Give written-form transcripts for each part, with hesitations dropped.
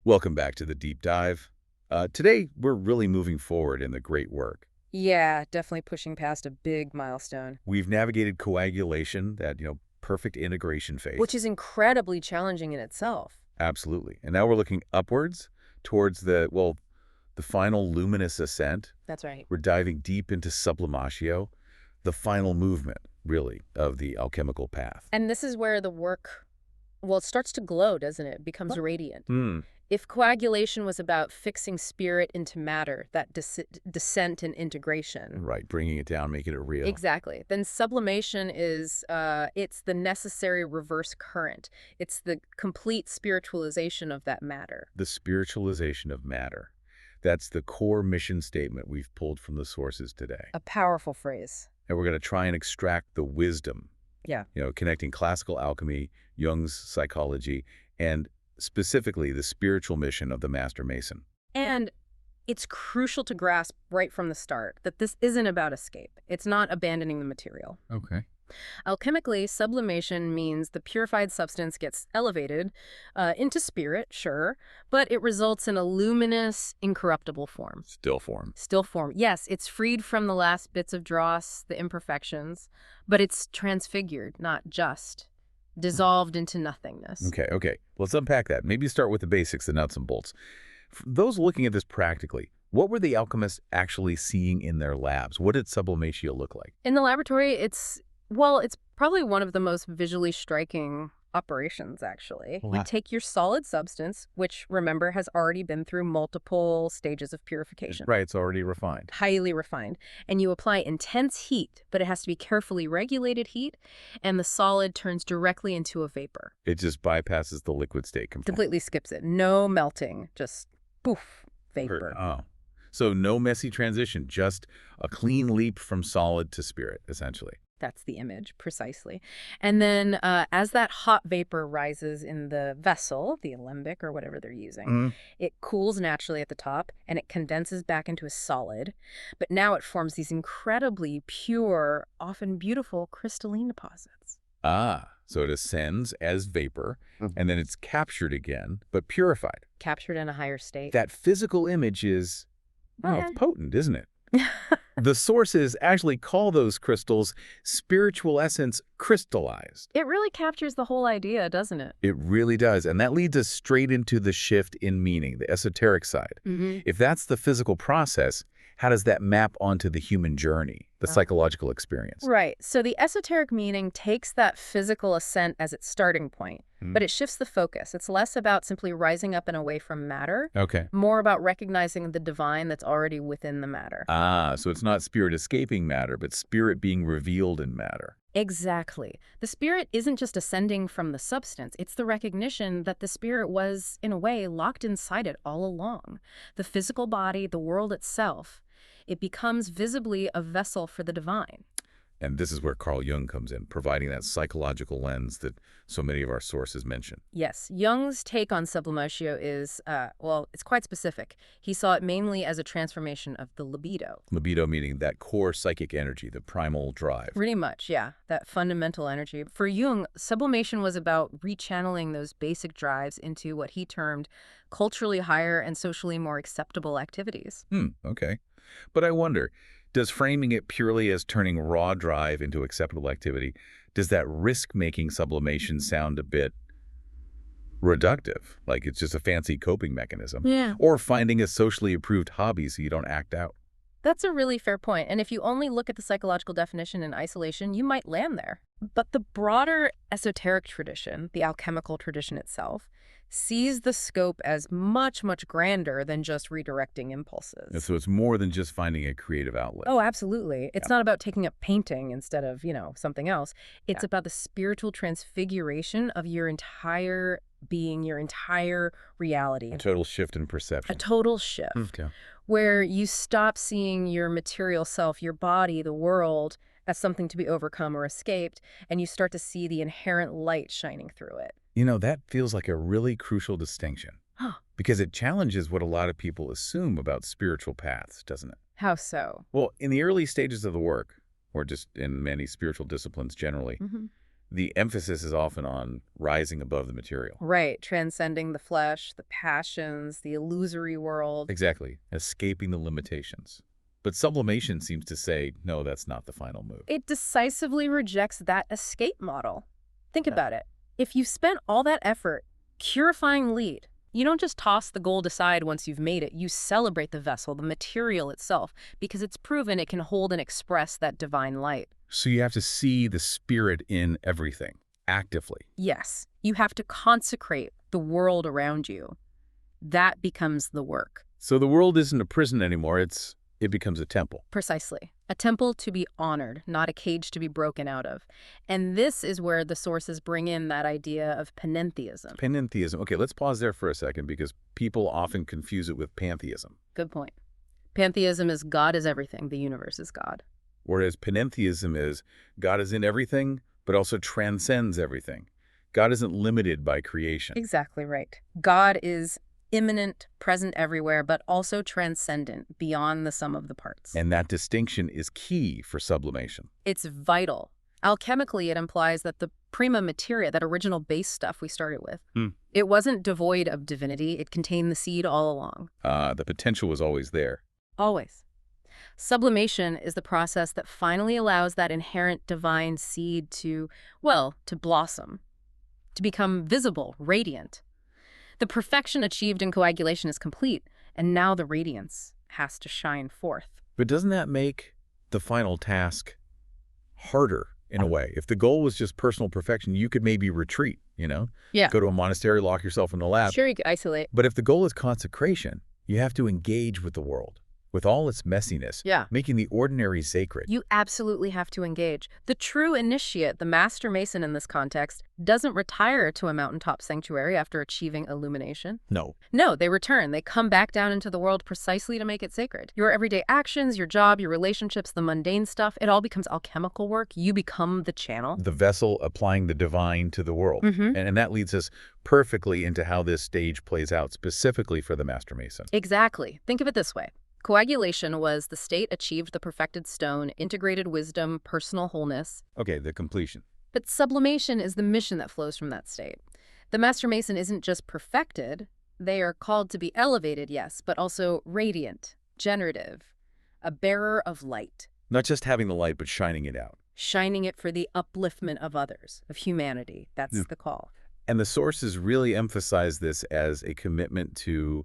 Welcome back to the deep dive. Today, we're really moving forward in the great work. Yeah, definitely pushing past a big milestone. We've navigated coagulation, that, perfect integration phase. Which is incredibly challenging in itself. Absolutely. And now we're looking upwards towards the final luminous ascent. That's right. We're diving deep into sublimatio, the final movement, really, of the alchemical path. And this is where the work, well, it starts to glow, doesn't it? It becomes radiant. Hmm. If coagulation was about fixing spirit into matter, that descent and integration. Right, bringing it down, making it real. Exactly. Then sublimation is, it's the necessary reverse current. It's the complete spiritualization of that matter. The spiritualization of matter. That's the core mission statement we've pulled from the sources today. A powerful phrase. And we're going to try and extract the wisdom, Yeah. connecting classical alchemy, Jung's psychology, and specifically the spiritual mission of the Master Mason. And it's crucial to grasp right from the start that this isn't about escape. It's not abandoning the material. Okay. Alchemically, sublimation means the purified substance gets elevated into spirit, sure, but it results in a luminous, incorruptible form. Still form. Still form. Yes, it's freed from the last bits of dross, the imperfections, but it's transfigured, not just dissolved into nothingness. Okay. Let's unpack that. Maybe start with the basics, the nuts and bolts. For those looking at this practically, what were the alchemists actually seeing in their labs? What did sublimatio look like? In the laboratory, it's probably one of the most visually striking operations, actually. Wow. You take your solid substance, which, remember, has already been through multiple stages of purification. Right, it's already refined. Highly refined. And you apply intense heat, but it has to be carefully regulated heat, and the solid turns directly into a vapor. It just bypasses the liquid state component. Completely skips it. No melting, just poof, vapor. Oh. So no messy transition, just a clean leap from solid to spirit, essentially. That's the image, precisely. And then as that hot vapor rises in the vessel, the alembic or whatever they're using, it cools naturally at the top and it condenses back into a solid. But now it forms these incredibly pure, often beautiful crystalline deposits. So it ascends as vapor, and then it's captured again, but purified. Captured in a higher state. That physical image is, it's potent, isn't it? The sources actually call those crystals spiritual essence crystallized. It really captures the whole idea, doesn't it? It really does. And that leads us straight into the shift in meaning, the esoteric side. If that's the physical process, how does that map onto the human journey, the psychological experience? Right. So the esoteric meaning takes that physical ascent as its starting point, but it shifts the focus. It's less about simply rising up and away from matter, more about recognizing the divine that's already within the matter. So it's not spirit escaping matter, but spirit being revealed in matter. Exactly. The spirit isn't just ascending from the substance. It's the recognition that the spirit was, in a way, locked inside it all along. The physical body, the world itself, it becomes visibly a vessel for the divine. And this is where Carl Jung comes in, providing that psychological lens that so many of our sources mention. Yes, Jung's take on sublimatio is, it's quite specific. He saw it mainly as a transformation of the libido. Libido meaning that core psychic energy, the primal drive. Pretty much, yeah, that fundamental energy. For Jung, sublimation was about rechanneling those basic drives into what he termed culturally higher and socially more acceptable activities. Okay. But I wonder, does framing it purely as turning raw drive into acceptable activity, does that risk-making sublimation sound a bit reductive? Like it's just a fancy coping mechanism? Yeah. Or finding a socially approved hobby so you don't act out? That's a really fair point. And if you only look at the psychological definition in isolation, you might land there. But the broader esoteric tradition, the alchemical tradition itself, sees the scope as much, much grander than just redirecting impulses. And so it's more than just finding a creative outlet. Oh, absolutely. It's not about taking up painting instead of, something else. It's about the spiritual transfiguration of your entire being, your entire reality. A total shift in perception. A total shift. Okay. Where you stop seeing your material self, your body, the world, as something to be overcome or escaped, and you start to see the inherent light shining through it. That feels like a really crucial distinction. Because it challenges what a lot of people assume about spiritual paths, doesn't it? How so? Well, in the early stages of the work, or just in many spiritual disciplines generally, The emphasis is often on rising above the material. Right, transcending the flesh, the passions, the illusory world. Exactly, escaping the limitations. But sublimation seems to say, no, that's not the final move. It decisively rejects that escape model. Think about it. If you've spent all that effort purifying lead, you don't just toss the gold aside once you've made it. You celebrate the vessel, the material itself, because it's proven it can hold and express that divine light. So you have to see the spirit in everything, actively. Yes, you have to consecrate the world around you. That becomes the work. So the world isn't a prison anymore, it becomes a temple. Precisely. A temple to be honored, not a cage to be broken out of. And this is where the sources bring in that idea of panentheism. Panentheism. Okay, let's pause there for a second because people often confuse it with pantheism. Good point. Pantheism is God is everything, the universe is God. Whereas panentheism is God is in everything, but also transcends everything. God isn't limited by creation. Exactly right. God is immanent, present everywhere, but also transcendent, beyond the sum of the parts. And that distinction is key for sublimation. It's vital. Alchemically, it implies that the prima materia, that original base stuff we started with, it wasn't devoid of divinity. It contained the seed all along. The potential was always there. Always. Sublimation is the process that finally allows that inherent divine seed to blossom, to become visible, radiant. The perfection achieved in coagulation is complete, and now the radiance has to shine forth. But doesn't that make the final task harder in a way? If the goal was just personal perfection, you could maybe retreat, Yeah. Go to a monastery, lock yourself in the lab. Sure, you could isolate. But if the goal is consecration, you have to engage with the world, with all its messiness, Yeah. making the ordinary sacred. You absolutely have to engage. The true initiate, the master mason in this context, doesn't retire to a mountaintop sanctuary after achieving illumination. No. No, they return. They come back down into the world precisely to make it sacred. Your everyday actions, your job, your relationships, the mundane stuff, it all becomes alchemical work. You become the channel. The vessel applying the divine to the world. And that leads us perfectly into how this stage plays out specifically for the Master Mason. Exactly. Think of it this way. Coagulation was the state achieved the perfected stone, integrated wisdom, personal wholeness. Okay, the completion. But sublimation is the mission that flows from that state. The Master Mason isn't just perfected. They are called to be elevated, yes, but also radiant, generative, a bearer of light. Not just having the light, but shining it out. Shining it for the upliftment of others, of humanity. That's the call. And the sources really emphasize this as a commitment to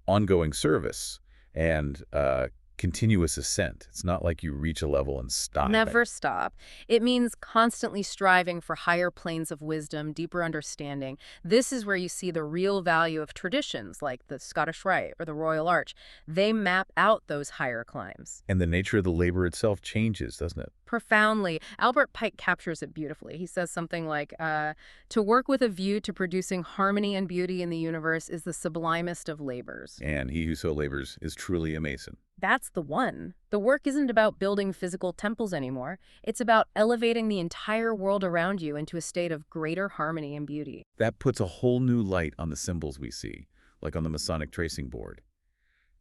ongoing service and continuous ascent. It's not like you reach a level and stop. Never stop. It means constantly striving for higher planes of wisdom, deeper understanding. This is where you see the real value of traditions like the Scottish Rite or the Royal Arch. They map out those higher climbs. And the nature of the labor itself changes, doesn't it? Profoundly. Albert Pike captures it beautifully. He says something like, to work with a view to producing harmony and beauty in the universe is the sublimest of labors. And he who so labors is truly a Mason. That's the one. The work isn't about building physical temples anymore. It's about elevating the entire world around you into a state of greater harmony and beauty. That puts a whole new light on the symbols we see, like on the Masonic tracing board.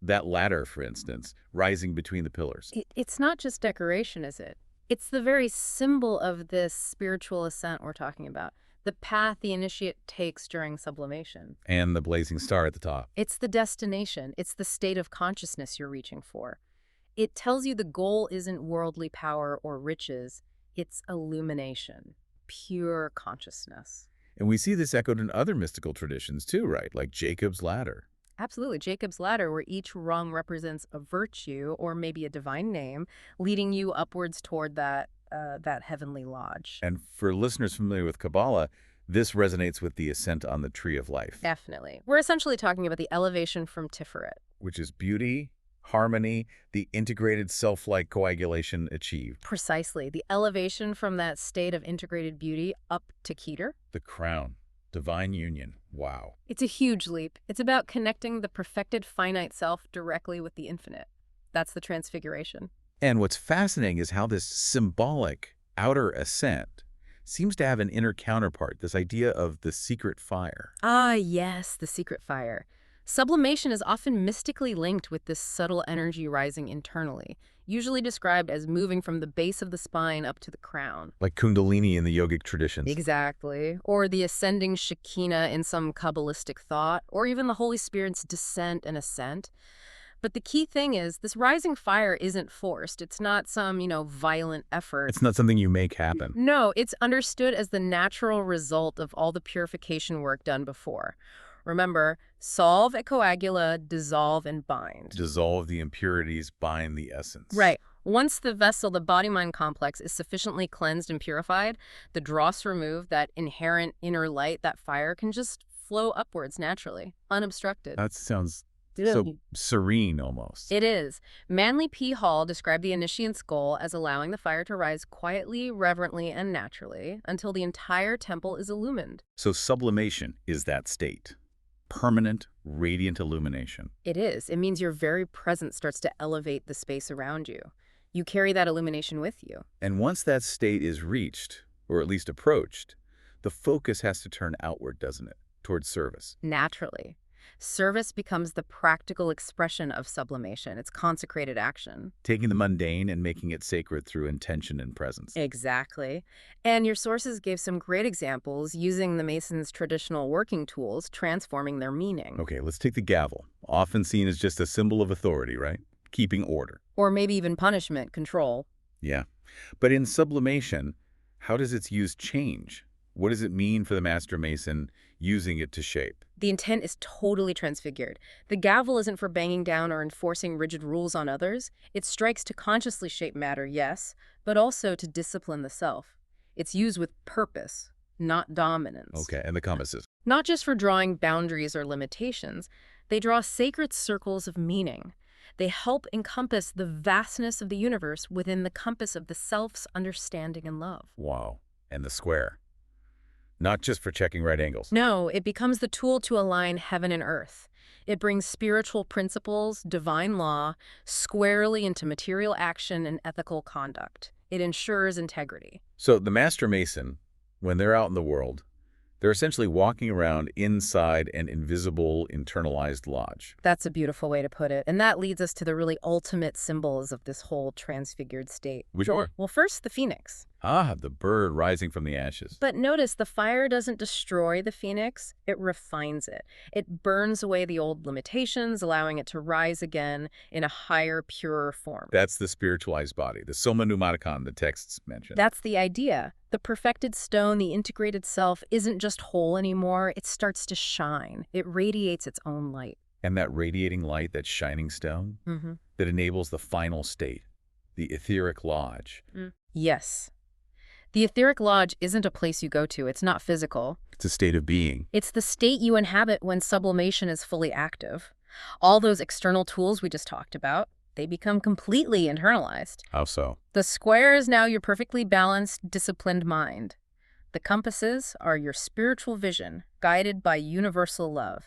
That ladder, for instance, rising between the pillars. It's not just decoration, is it? It's the very symbol of this spiritual ascent we're talking about. The path the initiate takes during sublimation. And the blazing star at the top. It's the destination. It's the state of consciousness you're reaching for. It tells you the goal isn't worldly power or riches. It's illumination, pure consciousness. And we see this echoed in other mystical traditions too, right? Like Jacob's ladder. Absolutely. Jacob's ladder, where each rung represents a virtue or maybe a divine name, leading you upwards toward that heavenly lodge. And for listeners familiar with Kabbalah, this resonates with the ascent on the tree of life. Definitely. We're essentially talking about the elevation from Tiferet. Which is beauty, harmony, the integrated self-like coagulation achieved. Precisely. The elevation from that state of integrated beauty up to Keter. The crown, divine union. Wow. It's a huge leap. It's about connecting the perfected finite self directly with the infinite. That's the transfiguration. And what's fascinating is how this symbolic outer ascent seems to have an inner counterpart, this idea of the secret fire. Ah, yes, the secret fire. Sublimation is often mystically linked with this subtle energy rising internally, usually described as moving from the base of the spine up to the crown. Like Kundalini in the yogic traditions. Exactly. Or the ascending Shekinah in some Kabbalistic thought, or even the Holy Spirit's descent and ascent. But the key thing is, this rising fire isn't forced. It's not some, violent effort. It's not something you make happen. No, it's understood as the natural result of all the purification work done before. Remember, solve et coagula, dissolve and bind. Dissolve the impurities, bind the essence. Right. Once the vessel, the body-mind complex, is sufficiently cleansed and purified, the dross removed, that inherent inner light, that fire can just flow upwards naturally, unobstructed. That sounds so serene almost. It is. Manly P. Hall described the initiant's goal as allowing the fire to rise quietly, reverently, and naturally until the entire temple is illumined. So sublimation is that state. Permanent, radiant illumination. It is. It means your very presence starts to elevate the space around you. You carry that illumination with you. And once that state is reached, or at least approached, the focus has to turn outward, doesn't it? Towards service. Naturally. Service becomes the practical expression of sublimation. It's consecrated action. Taking the mundane and making it sacred through intention and presence. Exactly. And your sources gave some great examples using the Masons' traditional working tools, transforming their meaning. Okay, let's take the gavel. Often seen as just a symbol of authority, right? Keeping order. Or maybe even punishment, control. Yeah. But in sublimation, how does its use change? What does it mean for the Master Mason using it to shape? The intent is totally transfigured. The gavel isn't for banging down or enforcing rigid rules on others. It strikes to consciously shape matter, yes, but also to discipline the self. It's used with purpose, not dominance. Okay, and the compasses. Not just for drawing boundaries or limitations. They draw sacred circles of meaning. They help encompass the vastness of the universe within the compass of the self's understanding and love. Wow. And the square. Not just for checking right angles. No, it becomes the tool to align heaven and earth. It brings spiritual principles, divine law, squarely into material action and ethical conduct. It ensures integrity. So the Master Mason, when they're out in the world, they're essentially walking around inside an invisible, internalized lodge. That's a beautiful way to put it. And that leads us to the really ultimate symbols of this whole transfigured state. Which are? Well, first, the phoenix. Ah, the bird rising from the ashes. But notice, the fire doesn't destroy the phoenix, it refines it. It burns away the old limitations, allowing it to rise again in a higher, purer form. That's the spiritualized body, the Soma Pneumaticon the texts mention. That's the idea. The perfected stone, the integrated self, isn't just whole anymore. It starts to shine. It radiates its own light. And that radiating light, that shining stone, that enables the final state, the etheric lodge. Yes. The etheric lodge isn't a place you go to. It's not physical. It's a state of being. It's the state you inhabit when sublimation is fully active. All those external tools we just talked about, they become completely internalized. How so? The square is now your perfectly balanced, disciplined mind. The compasses are your spiritual vision, guided by universal love.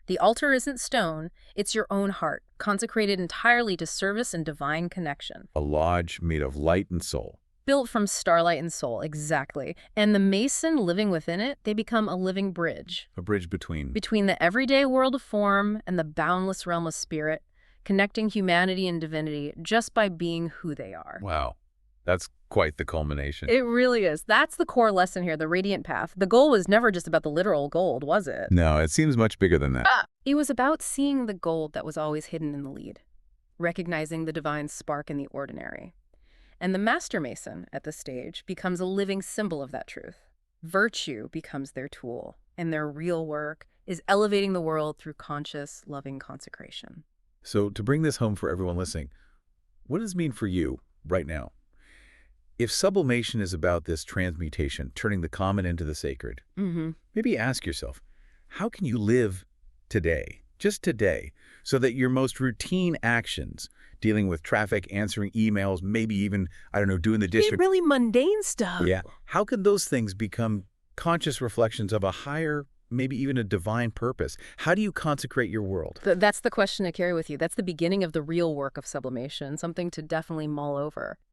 The altar isn't stone, it's your own heart, consecrated entirely to service and divine connection. A lodge made of light and soul. Built from starlight and soul, exactly. And the Mason living within it, they become a living bridge. A bridge between? Between the everyday world of form and the boundless realm of spirit, connecting humanity and divinity just by being who they are. Wow. That's quite the culmination. It really is. That's the core lesson here, the radiant path. The goal was never just about the literal gold, was it? No, it seems much bigger than that. It was about seeing the gold that was always hidden in the lead, recognizing the divine spark in the ordinary. And the Master Mason, at this stage, becomes a living symbol of that truth. Virtue becomes their tool, and their real work is elevating the world through conscious, loving consecration. So to bring this home for everyone listening, what does it mean for you right now? If sublimation is about this transmutation, turning the common into the sacred, maybe ask yourself, how can you live today, just today, so that your most routine actions, dealing with traffic, answering emails, maybe even, I don't know, doing the district. Really mundane stuff. Yeah. How can those things become conscious reflections of a higher, maybe even a divine purpose? How do you consecrate your world? That's the question to carry with you. That's the beginning of the real work of sublimation, something to definitely mull over.